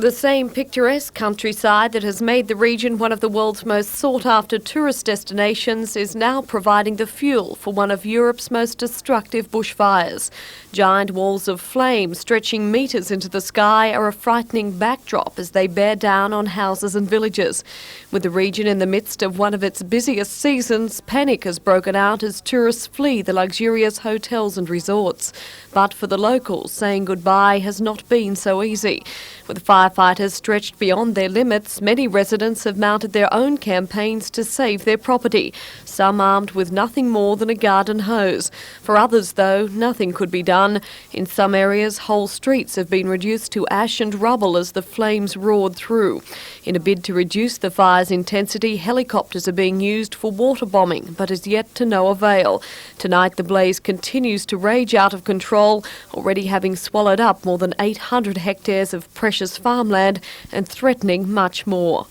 The same picturesque countryside that has made the region one of the world's most sought-after tourist destinations is now providing the fuel for one of Europe's most destructive bushfires. Giant walls of flame stretching metres into the sky are a frightening backdrop as they bear down on houses and villages. With the region in the midst of one of its busiest seasons, panic has broken out as tourists flee the luxurious hotels and resorts. But for the locals, saying goodbye has not been so easy. With firefighters stretched beyond their limits, many residents have mounted their own campaigns to save their property, some armed with nothing more than a garden hose. For others, though, nothing could be done. In some areas, whole streets have been reduced to ash and rubble as the flames roared through. In a bid to reduce the fire's intensity, helicopters are being used for water bombing, but is yet to no avail. Tonight, the blaze continues to rage out of control, already having swallowed up more than 800 hectares of precious farmland and threatening much more.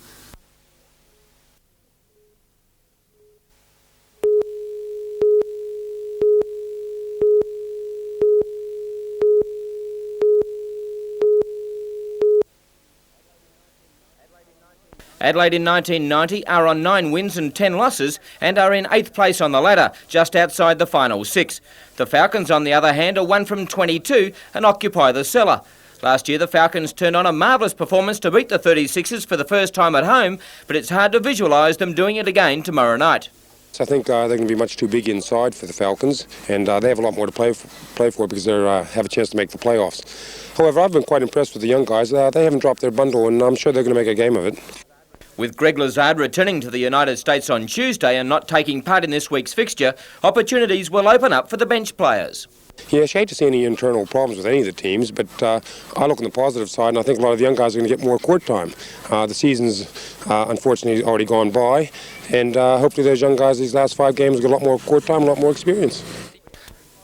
Adelaide in 1990 are on 9 wins and 10 losses and are in 8th place on the ladder, just outside the final 6. The Falcons, on the other hand, are 1 from 22 and occupy the cellar. Last year, the Falcons turned on a marvellous performance to beat the 36ers for the first time at home, but it's hard to visualise them doing it again tomorrow night. I think they're going to be much too big inside for the Falcons, and they have a lot more to play for because they have a chance to make the playoffs. However, I've been quite impressed with the young guys. They haven't dropped their bundle, and I'm sure they're going to make a game of it. With Greg Lazard returning to the United States on Tuesday and not taking part in this week's fixture, opportunities will open up for the bench players. Yes, I hate to see any internal problems with any of the teams, but I look on the positive side, and I think a lot of the young guys are going to get more court time. The season's unfortunately already gone by, and hopefully those young guys these last 5 games will get a lot more court time, a lot more experience.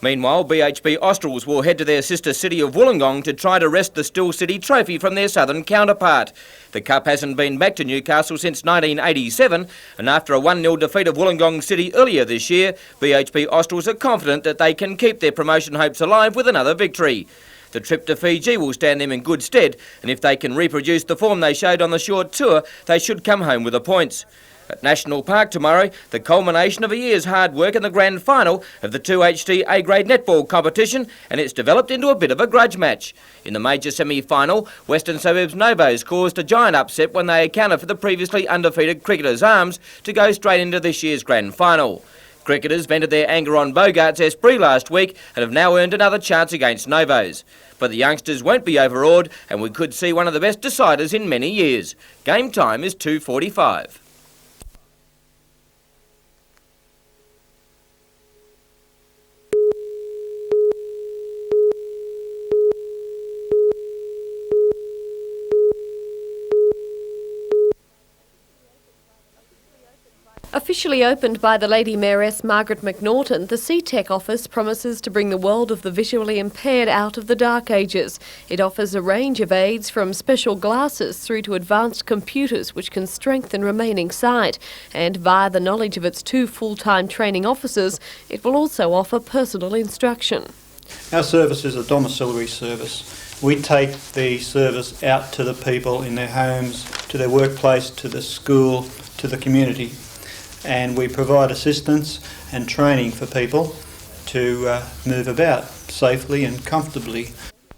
Meanwhile, BHP Australs will head to their sister city of Wollongong to try to wrest the Still City trophy from their southern counterpart. The Cup hasn't been back to Newcastle since 1987, and after a 1-0 defeat of Wollongong City earlier this year, BHP Australs are confident that they can keep their promotion hopes alive with another victory. The trip to Fiji will stand them in good stead, and if they can reproduce the form they showed on the short tour, they should come home with the points. At National Park tomorrow, the culmination of a year's hard work in the grand final of the 2HT A-grade netball competition, and it's developed into a bit of a grudge match. In the major semi-final, Western Suburbs Novos caused a giant upset when they accounted for the previously undefeated Cricketers' Arms to go straight into this year's grand final. Cricketers vented their anger on Bogart's Esprit last week and have now earned another chance against Novos. But the youngsters won't be overawed, and we could see one of the best deciders in many years. Game time is 2:45. Officially opened by the Lady Mayoress Margaret McNaughton, the CTEC office promises to bring the world of the visually impaired out of the dark ages. It offers a range of aids from special glasses through to advanced computers which can strengthen remaining sight. And via the knowledge of its 2 full-time training officers, it will also offer personal instruction. Our service is a domiciliary service. We take the service out to the people in their homes, to their workplace, to the school, to the community. And we provide assistance and training for people to move about safely and comfortably.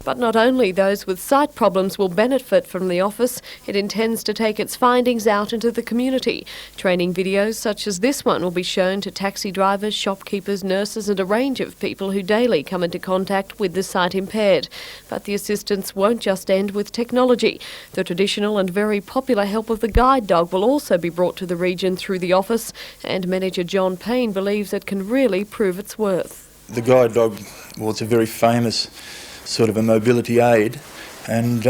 But not only those with sight problems will benefit from the office, it intends to take its findings out into the community. Training videos such as this one will be shown to taxi drivers, shopkeepers, nurses and a range of people who daily come into contact with the sight impaired. But the assistance won't just end with technology. The traditional and very popular help of the guide dog will also be brought to the region through the office, and manager John Payne believes it can really prove its worth. The guide dog, well, it's a very famous sort of a mobility aid, and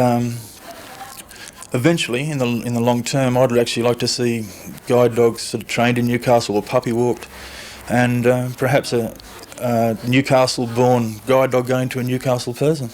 eventually in the long term I'd actually like to see guide dogs sort of trained in Newcastle or puppy walked, and perhaps a Newcastle born guide dog going to a Newcastle person.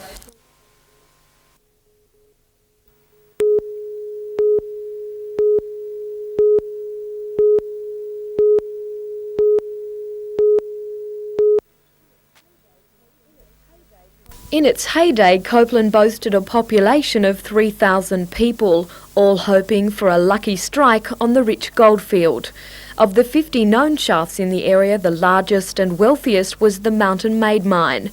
In its heyday, Copeland boasted a population of 3,000 people, all hoping for a lucky strike on the rich goldfield. Of the 50 known shafts in the area, the largest and wealthiest was the Mountain Maid mine.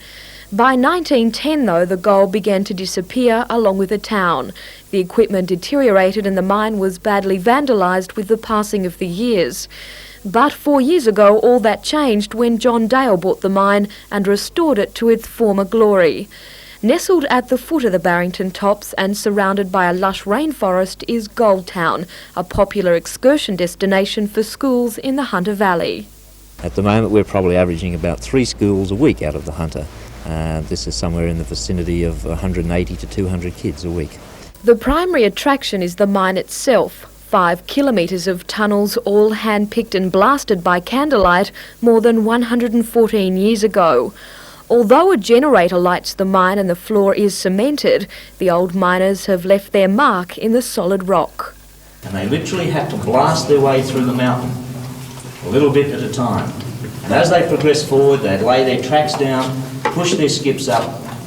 By 1910, though, the gold began to disappear along with the town. The equipment deteriorated and the mine was badly vandalised with the passing of the years. But 4 years ago, all that changed when John Dale bought the mine and restored it to its former glory. Nestled at the foot of the Barrington Tops and surrounded by a lush rainforest is Goldtown, a popular excursion destination for schools in the Hunter Valley. At the moment we're probably averaging about 3 schools a week out of the Hunter. This is somewhere in the vicinity of 180 to 200 kids a week. The primary attraction is the mine itself. 5 kilometres of tunnels, all hand-picked and blasted by candlelight more than 114 years ago. Although a generator lights the mine and the floor is cemented, the old miners have left their mark in the solid rock. And they literally had to blast their way through the mountain, a little bit at a time. And as they progressed forward, they'd lay their tracks down, push their skips up,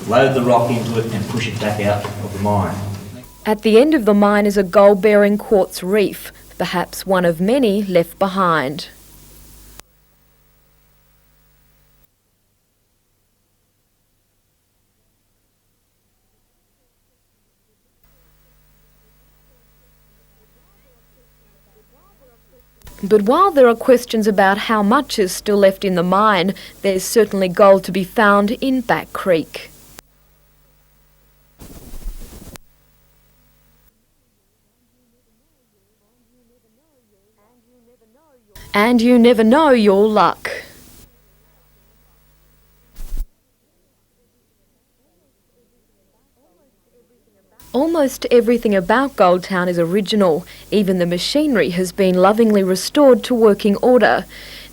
load the rock into it and push it back out of the mine. At the end of the mine is a gold-bearing quartz reef, perhaps one of many left behind. But while there are questions about how much is still left in the mine, there's certainly gold to be found in Back Creek. And you never know your luck. Almost everything about Goldtown is original. Even the machinery has been lovingly restored to working order.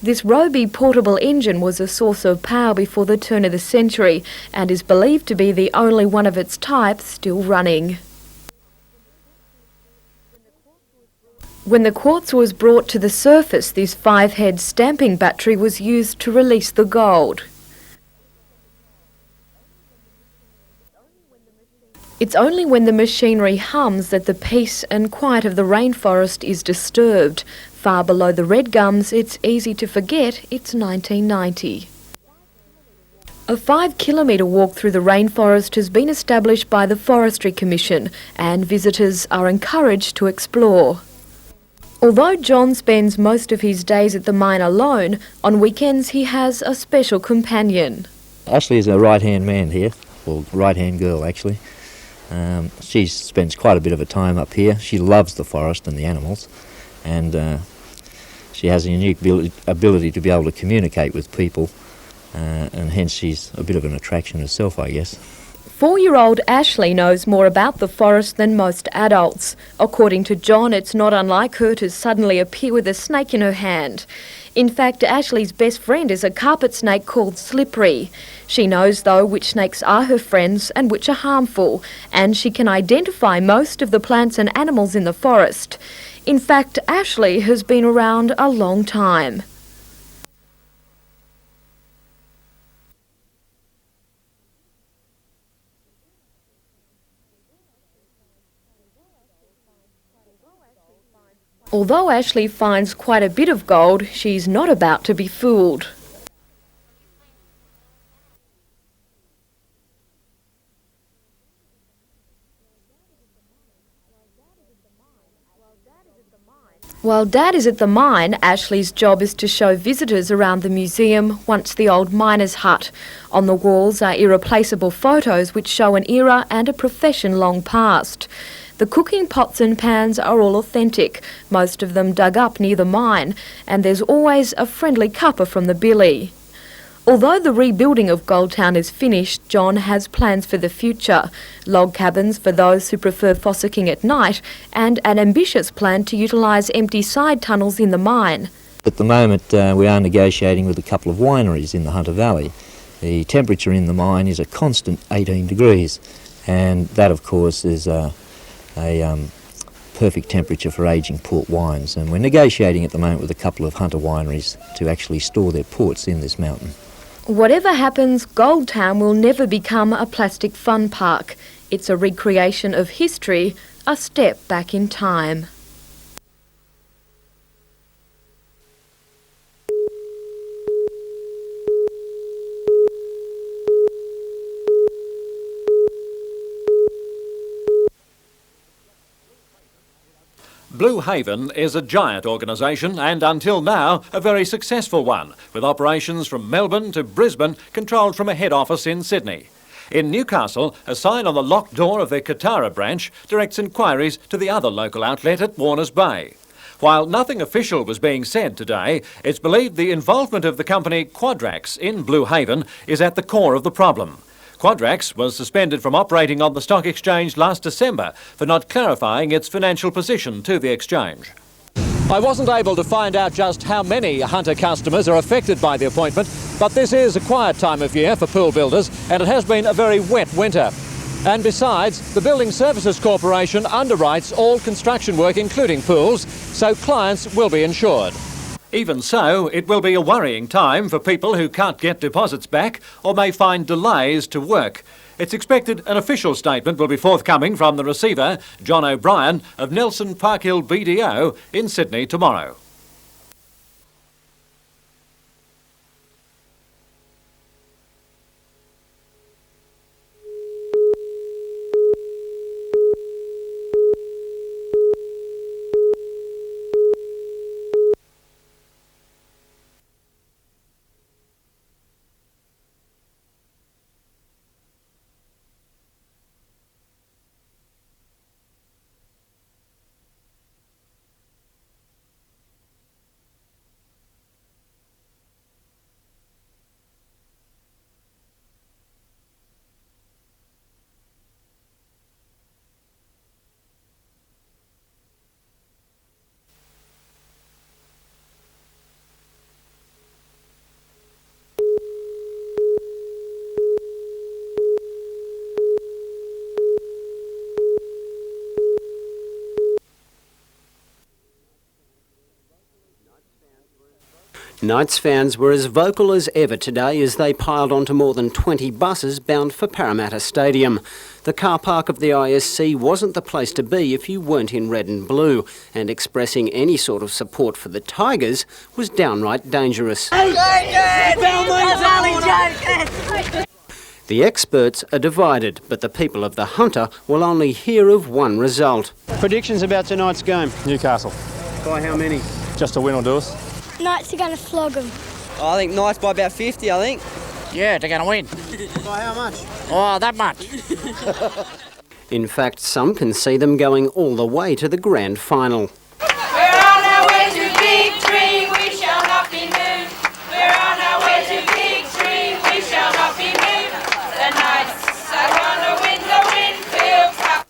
This Roby portable engine was a source of power before the turn of the century and is believed to be the only one of its type still running. When the quartz was brought to the surface, this 5-head stamping battery was used to release the gold. It's only when the machinery hums that the peace and quiet of the rainforest is disturbed. Far below the red gums, it's easy to forget it's 1990. A 5-kilometre walk through the rainforest has been established by the Forestry Commission, and visitors are encouraged to explore. Although John spends most of his days at the mine alone, on weekends he has a special companion. Ashley is a right-hand man here, or right-hand girl actually. She spends quite a bit of her time up here. She loves the forest and the animals, and she has a unique ability to be able to communicate with people, and hence she's a bit of an attraction herself, I guess. 4-year-old Ashley knows more about the forest than most adults. According to John, it's not unlike her to suddenly appear with a snake in her hand. In fact, Ashley's best friend is a carpet snake called Slippery. She knows, though, which snakes are her friends and which are harmful, and she can identify most of the plants and animals in the forest. In fact, Ashley has been around a long time. Although Ashley finds quite a bit of gold, she's not about to be fooled. While Dad is at the mine, Ashley's job is to show visitors around the museum, once the old miner's hut. On the walls are irreplaceable photos which show an era and a profession long past. The cooking pots and pans are all authentic, most of them dug up near the mine, and there's always a friendly cuppa from the billy. Although the rebuilding of Goldtown is finished, John has plans for the future. Log cabins for those who prefer fossicking at night, and an ambitious plan to utilise empty side tunnels in the mine. At the moment we are negotiating with a couple of wineries in the Hunter Valley. The temperature in the mine is a constant 18 degrees, and that of course is a perfect temperature for aging port wines, and we're negotiating at the moment with a couple of Hunter wineries to actually store their ports in this mountain. Whatever happens, Goldtown will never become a plastic fun park. It's a recreation of history, a step back in time. Blue Haven is a giant organisation and until now a very successful one, with operations from Melbourne to Brisbane controlled from a head office in Sydney. In Newcastle, a sign on the locked door of their Telarah branch directs inquiries to the other local outlet at Warners Bay. While nothing official was being said today, it's believed the involvement of the company Quadrax in Blue Haven is at the core of the problem. Quadrax was suspended from operating on the stock exchange last December for not clarifying its financial position to the exchange. I wasn't able to find out just how many Hunter customers are affected by the appointment, but this is a quiet time of year for pool builders and it has been a very wet winter. And besides, the Building Services Corporation underwrites all construction work, including pools, so clients will be insured. Even so, it will be a worrying time for people who can't get deposits back or may find delays to work. It's expected an official statement will be forthcoming from the receiver, John O'Brien, of Nelson Parkhill BDO in Sydney tomorrow. Knights fans were as vocal as ever today as they piled onto more than 20 buses bound for Parramatta Stadium. The car park of the ISC wasn't the place to be if you weren't in red and blue, and expressing any sort of support for the Tigers was downright dangerous. The experts are divided, but the people of the Hunter will only hear of one result. Predictions about tonight's game? Newcastle. By how many? Just a win will do us. Knights are going to flog them. I think Knights by about 50, I think. Yeah, they're going to win. By how much? Oh, that much. In fact, some can see them going all the way to the grand final. We're on our way to victory, we shall not be moved. We're on our way to victory, we shall not be moved. The Knights are going to win the Winfield Cup.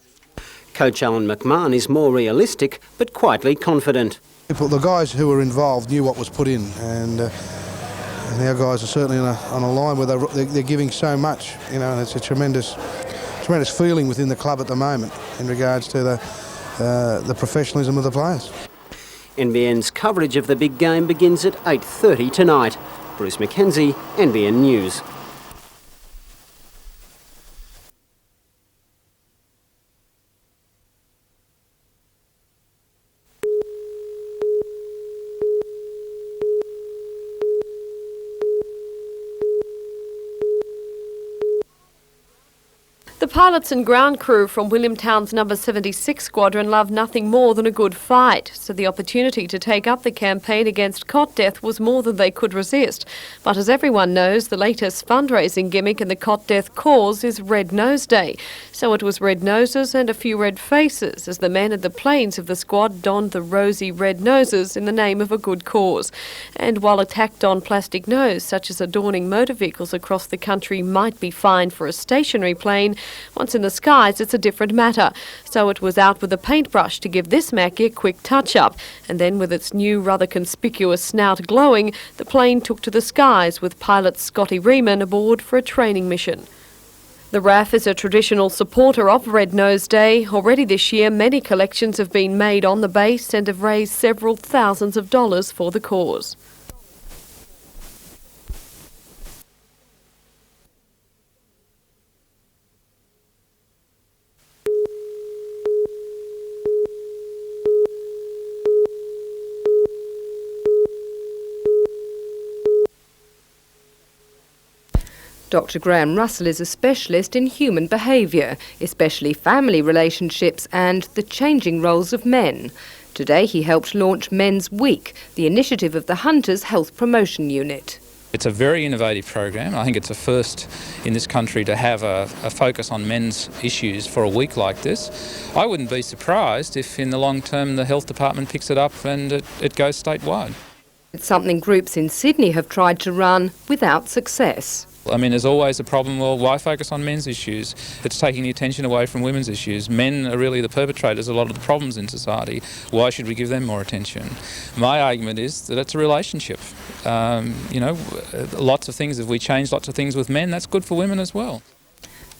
Coach Alan McMahon is more realistic, but quietly confident. The guys who were involved knew what was put in, and our guys are certainly on a line where they're giving so much, you know, and it's a tremendous feeling within the club at the moment in regards to the professionalism of the players. NBN's coverage of the big game begins at 8:30 tonight. Bruce Mackenzie, NBN News. The pilots and ground crew from Williamtown's number 76 Squadron love nothing more than a good fight, so the opportunity to take up the campaign against cot death was more than they could resist. But as everyone knows, the latest fundraising gimmick in the cot death cause is Red Nose Day. So it was red noses and a few red faces as the men at the planes of the squad donned the rosy red noses in the name of a good cause. And while a tacked-on plastic nose, such as adorning motor vehicles across the country, might be fine for a stationary plane, once in the skies it's a different matter. So it was out with a paintbrush to give this Mackie a quick touch-up, and then with its new rather conspicuous snout glowing, the plane took to the skies with pilot Scotty Riemann aboard for a training mission. The RAAF is a traditional supporter of Red Nose Day. Already this year, many collections have been made on the base and have raised several thousands of dollars for the cause. Dr Graham Russell is a specialist in human behaviour, especially family relationships and the changing roles of men. Today he helped launch Men's Week, the initiative of the Hunters Health Promotion Unit. It's a very innovative program. I think it's a first in this country to have a focus on men's issues for a week like this. I wouldn't be surprised if in the long term the health department picks it up and it goes statewide. It's something groups in Sydney have tried to run without success. I mean, there's always a problem, well, why focus on men's issues? It's taking the attention away from women's issues. Men are really the perpetrators of a lot of the problems in society. Why should we give them more attention? My argument is that it's a relationship. Lots of things, if we change lots of things with men, that's good for women as well.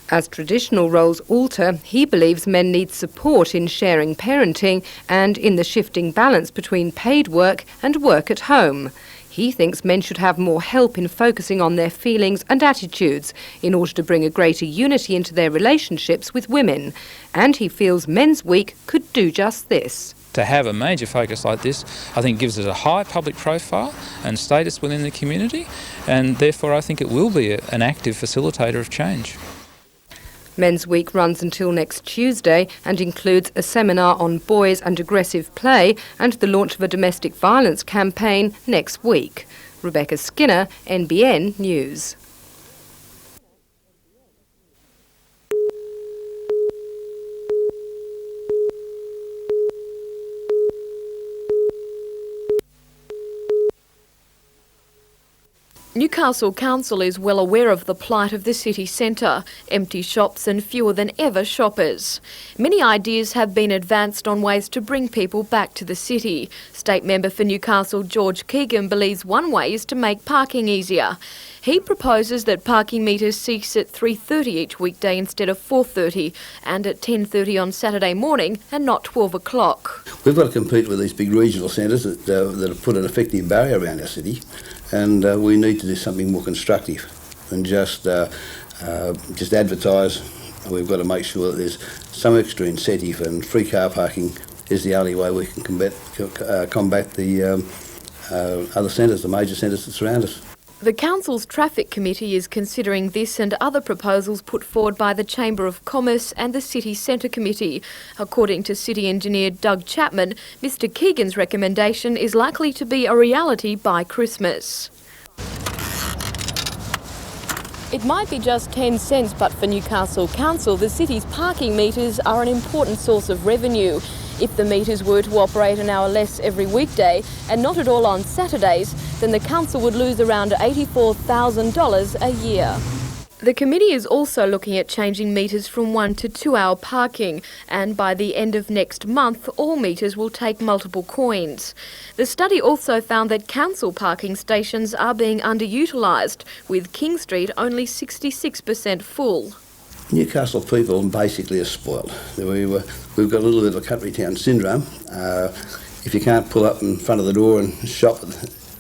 As traditional roles alter, he believes men need support in sharing parenting and in the shifting balance between paid work and work at home. He thinks men should have more help in focusing on their feelings and attitudes in order to bring a greater unity into their relationships with women. And he feels Men's Week could do just this. To have a major focus like this, I think gives it a high public profile and status within the community, and therefore I think it will be an active facilitator of change. Men's Week runs until next Tuesday and includes a seminar on boys and aggressive play and the launch of a domestic violence campaign next week. Rebecca Skinner, NBN News. Newcastle Council is well aware of the plight of the city centre, empty shops and fewer than ever shoppers. Many ideas have been advanced on ways to bring people back to the city. State Member for Newcastle George Keegan believes one way is to make parking easier. He proposes that parking meters cease at 3:30 each weekday instead of 4:30 and at 10:30 on Saturday morning and not 12 o'clock. We've got to compete with these big regional centres that have put an effective barrier around our city, and we need to do something more constructive than just advertise. We've got to make sure that there's some extra incentive, and free car parking is the only way we can combat the other centres, the major centres that surround us. The Council's Traffic Committee is considering this and other proposals put forward by the Chamber of Commerce and the City Centre Committee. According to City Engineer Doug Chapman, Mr Keegan's recommendation is likely to be a reality by Christmas. It might be just 10 cents, but for Newcastle Council, the city's parking meters are an important source of revenue. If the meters were to operate an hour less every weekday and not at all on Saturdays, then the council would lose around $84,000 a year. The committee is also looking at changing meters from 1 to 2 hour parking, and by the end of next month, all meters will take multiple coins. The study also found that council parking stations are being underutilised, with King Street only 66% full. Newcastle people basically are spoiled. We've got a little bit of a country town syndrome. If you can't pull up in front of the door and shop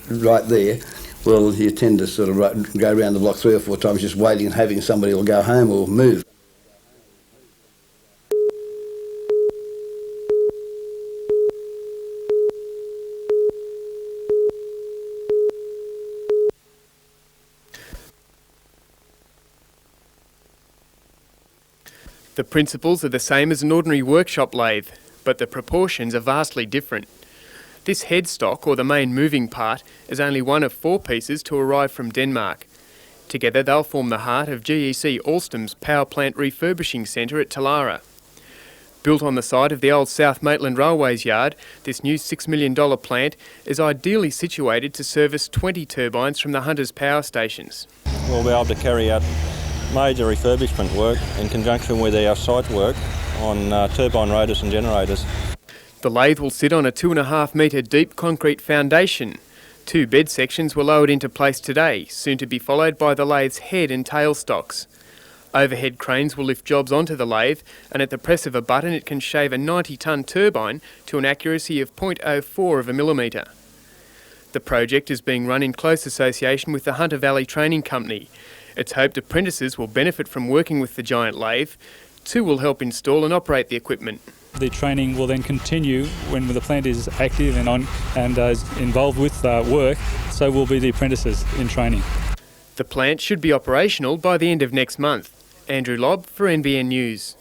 right there, well, you tend to sort of go around the block 3 or 4 times just waiting and having somebody will go home or move. The principles are the same as an ordinary workshop lathe, but the proportions are vastly different. This headstock, or the main moving part, is only one of 4 pieces to arrive from Denmark. Together they'll form the heart of GEC Alstom's power plant refurbishing centre at Telarah. Built on the site of the old South Maitland Railways yard, this new $6 million plant is ideally situated to service 20 turbines from the Hunters power stations. We'll be able to carry out major refurbishment work in conjunction with our site work on turbine rotors and generators. The lathe will sit on a 2.5 metre deep concrete foundation. 2 bed sections were lowered into place today, soon to be followed by the lathe's head and tail stocks. Overhead cranes will lift jobs onto the lathe, and at the press of a button it can shave a 90-tonne turbine to an accuracy of 0.04 of a millimetre. The project is being run in close association with the Hunter Valley Training Company. It's hoped apprentices will benefit from working with the giant lathe. 2 will help install and operate the equipment. The training will then continue when the plant is active and is involved with work, so will be the apprentices in training. The plant should be operational by the end of next month. Andrew Lobb for NBN News.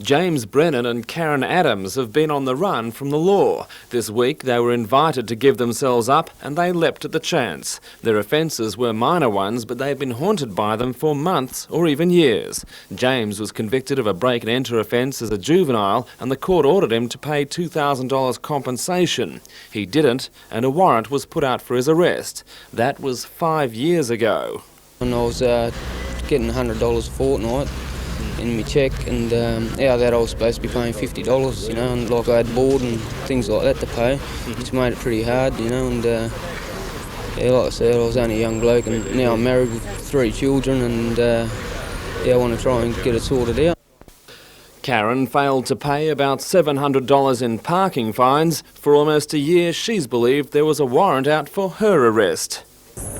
James Brennan and Karen Adams have been on the run from the law. This week they were invited to give themselves up and they leapt at the chance. Their offences were minor ones, but they've been haunted by them for months or even years. James was convicted of a break-and-enter offence as a juvenile and the court ordered him to pay $2,000 compensation. He didn't and a warrant was put out for his arrest. That was 5 years ago. When I was getting $100 a fortnight in my cheque, and out of that I was supposed to be paying $50, you know, and like I had board and things like that to pay, which made it pretty hard, you know, and yeah, like I said, I was only a young bloke and now I'm married with 3 children and yeah, I want to try and get it sorted out. Karen failed to pay about $700 in parking fines. For almost a year she's believed there was a warrant out for her arrest.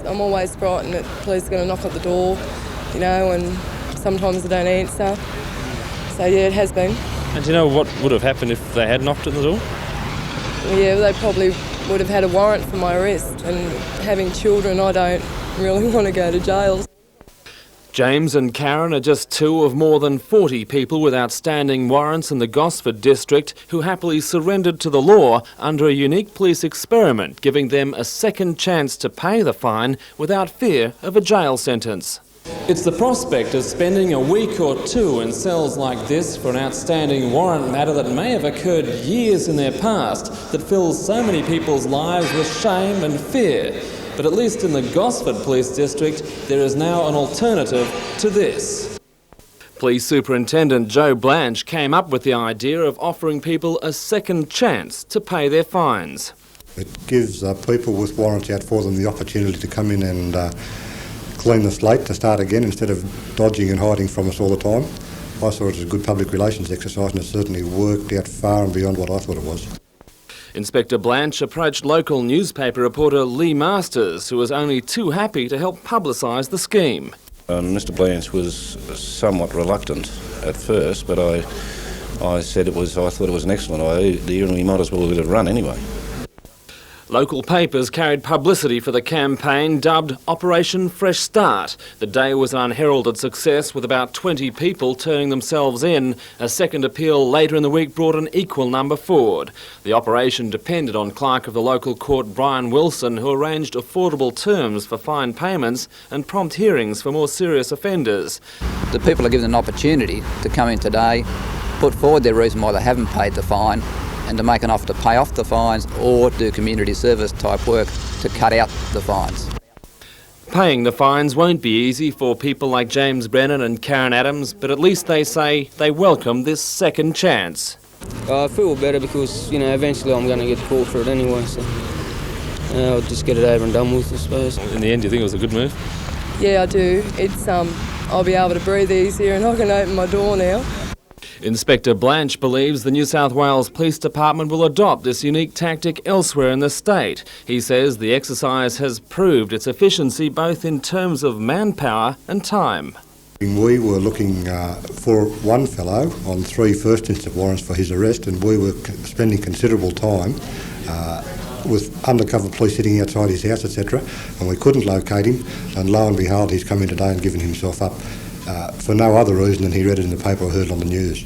I'm always frightened that the police are going to knock at the door, you know, and sometimes they don't answer. So yeah, it has been. And do you know what would have happened if they had knocked at the door? Yeah, they probably would have had a warrant for my arrest, and having children, I don't really want to go to jail. James and Karen are just 2 of more than 40 people with outstanding warrants in the Gosford district who happily surrendered to the law under a unique police experiment, giving them a second chance to pay the fine without fear of a jail sentence. It's the prospect of spending a week or 2 in cells like this for an outstanding warrant matter that may have occurred years in their past that fills so many people's lives with shame and fear. But at least in the Gosford Police District, there is now an alternative to this. Police Superintendent Joe Blanche came up with the idea of offering people a second chance to pay their fines. It gives people with warrants out for them the opportunity to come in and clean the slate, to start again instead of dodging and hiding from us all the time. I saw it as a good public relations exercise and it certainly worked out far and beyond what I thought it was. Inspector Blanche approached local newspaper reporter Lee Masters, who was only too happy to help publicise the scheme. Mr Blanche was somewhat reluctant at first, but I thought it was an excellent idea and we might as well let it run anyway. Local papers carried publicity for the campaign dubbed Operation Fresh Start. The day was an unheralded success with about 20 people turning themselves in. A second appeal later in the week brought an equal number forward. The operation depended on clerk of the local court Brian Wilson, who arranged affordable terms for fine payments and prompt hearings for more serious offenders. The people are given an opportunity to come in today, put forward their reason why they haven't paid the fine, and to make an offer to pay off the fines or do community service type work to cut out the fines. Paying the fines won't be easy for people like James Brennan and Karen Adams, but at least they say they welcome this second chance. I feel better because, you know, eventually I'm going to get caught for it anyway, so I'll just get it over and done with, I suppose. In the end, do you think it was a good move? Yeah, I do. It's I'll be able to breathe easier and I can open my door now. Inspector Blanche believes the New South Wales Police Department will adopt this unique tactic elsewhere in the state. He says the exercise has proved its efficiency both in terms of manpower and time. We were looking for one fellow on 3 first instance warrants for his arrest, and we were spending considerable time with undercover police sitting outside his house, etc., and we couldn't locate him, and lo and behold he's come in today and given himself up for no other reason than he read it in the paper or heard it on the news.